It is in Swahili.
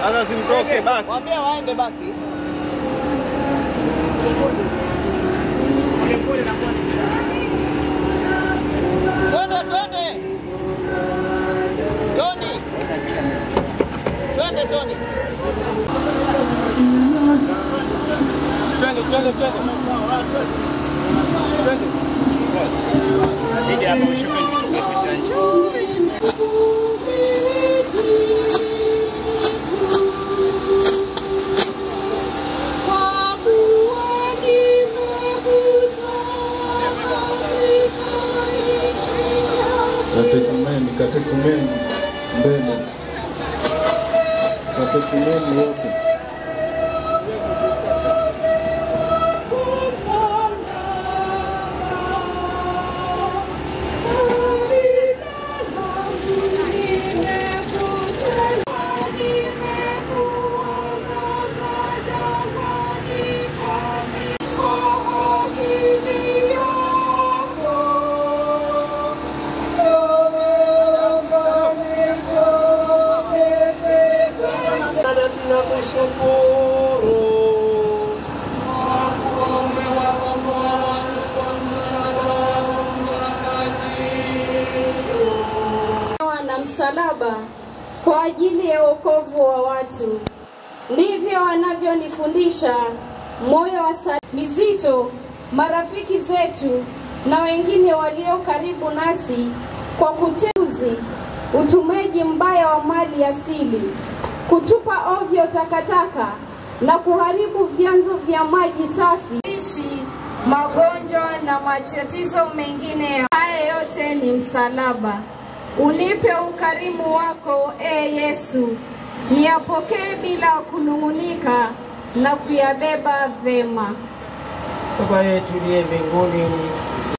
Sasa simtoke basi. Mwambie waende basi. Twende. Hidi hapa ushuke nichukue picha nje. Katekumeni mbele. Katekumeni wote. Na msalaba kwa ajili ya wokovu wa watu. Ndivyo wanavyonifundisha moyo wa mizito, marafiki zetu na wengine walio karibu nasi, kwa kuteuzi utumeji mbaya wa mali asili, kutupa ovyo takataka na kuharibu vyanzo vya maji safi, magonjwa na matatizo mengine. Haya yote ni msalaba. Unipe ukarimu wako, Yesu, niyapokee bila kunung'unika na kuyabeba vema. Baba yetu uliye mbinguni,